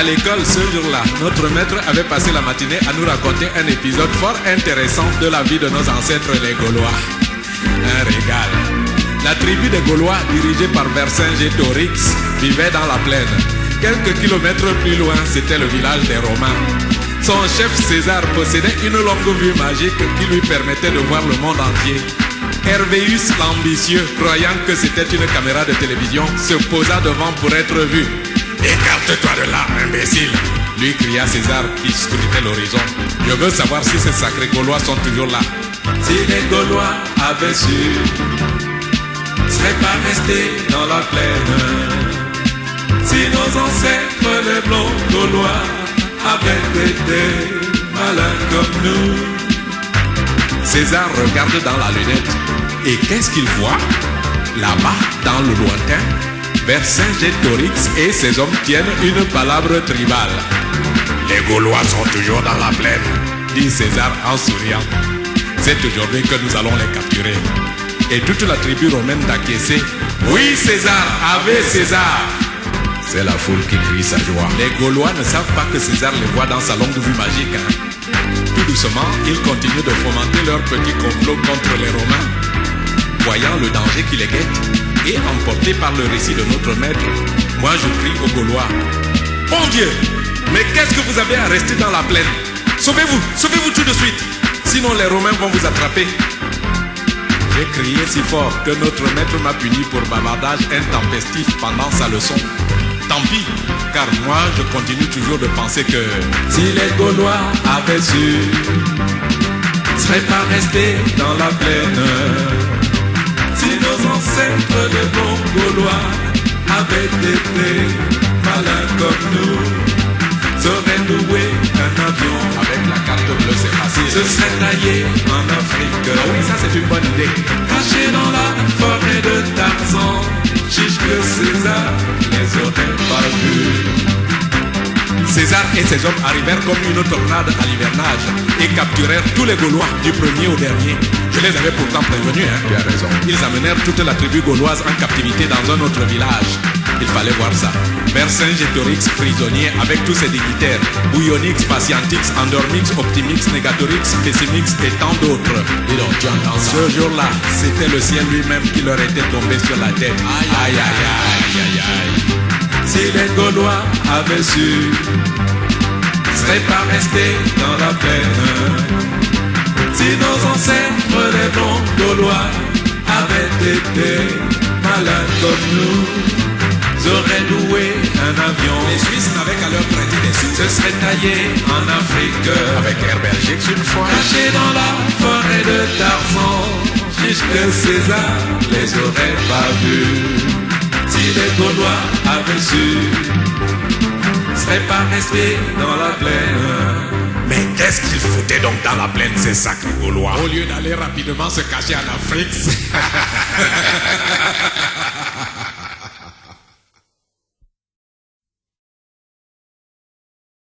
À l'école, ce jour-là, notre maître avait passé la matinée à nous raconter un épisode fort intéressant de la vie de nos ancêtres les Gaulois. Un régal. La tribu des Gaulois, dirigée par Vercingétorix, vivait dans la plaine. Quelques kilomètres plus loin, c'était le village des Romains. Son chef César possédait une longue vue magique qui lui permettait de voir le monde entier. Hervéus l'ambitieux, croyant que c'était une caméra de télévision, se posa devant pour être vu. « Écarte-toi de là, imbécile !» lui cria César qui scrutait l'horizon. « Je veux savoir si ces sacrés Gaulois sont toujours là. » Si les Gaulois avaient su, seraient pas restés dans la plaine. Si nos ancêtres, les blonds Gaulois, avaient été malins comme nous. César regarde dans la lunette. Et qu'est-ce qu'il voit? Là-bas, dans le lointain, Vercingétorix et ses hommes tiennent une palabre tribale. Les Gaulois sont toujours dans la plaine, dit César en souriant. C'est aujourd'hui que nous allons les capturer. Et toute la tribu romaine d'acquiescer. Oui, César, ave César. C'est la foule qui crie sa joie. Les Gaulois ne savent pas que César les voit dans sa longue vue magique. Tout doucement, ils continuent de fomenter leur petit complot contre les Romains. Voyant le danger qui les guette, et emporté par le récit de notre maître, moi je crie aux Gaulois. Bon Dieu, mais qu'est-ce que vous avez à rester dans la plaine? Sauvez-vous, sauvez-vous tout de suite, sinon les Romains vont vous attraper. J'ai crié si fort que notre maître m'a puni pour bavardage intempestif pendant sa leçon. Tant pis, car moi je continue toujours de penser que si les Gaulois avaient su, seraient pas restés dans la plaine. Si nos ancêtres les bons Gaulois avaient été malins comme nous, auraient loué un avion. Avec la carte bleue c'est facile. Se seraient taillés en Afrique. Ah oui, ça c'est une bonne idée. Cachés dans la forêt de Tarzan, chiche que César les aurait pas vus. César et ses hommes arrivèrent comme une tornade à l'hivernage et capturèrent tous les Gaulois du premier au dernier. Je les avais pourtant prévenus, hein. Tu as raison. Ils amenèrent toute la tribu gauloise en captivité dans un autre village. Il fallait voir ça. Vercingétorix prisonnier avec tous ses dignitaires. Bouillonix, Patientix, Endormix, Optimix, Négatorix, Pessimix et tant d'autres. Et donc tu entends ça. Ce jour-là, c'était le ciel lui-même qui leur était tombé sur la tête. Aïe, aïe, aïe, aïe, aïe, aïe. Si les Gaulois avaient su, seraient pas restés dans la plaine. Si nos ancêtres, les bons Gaulois, avaient été malins comme nous, auraient loué un avion. Les Suisses n'avaient qu'à leur prêter des sous. Se seraient taillés en Afrique avec Herbergix une fois. Cachés dans la forêt de Tarzan, jusque César les aurait pas vus. Si les Gaulois avaient su, seraient pas restés dans la plaine. Mais qu'est-ce qu'ils foutaient donc dans la plaine, ces sacrés Gaulois? Au lieu d'aller rapidement se cacher en Afrique.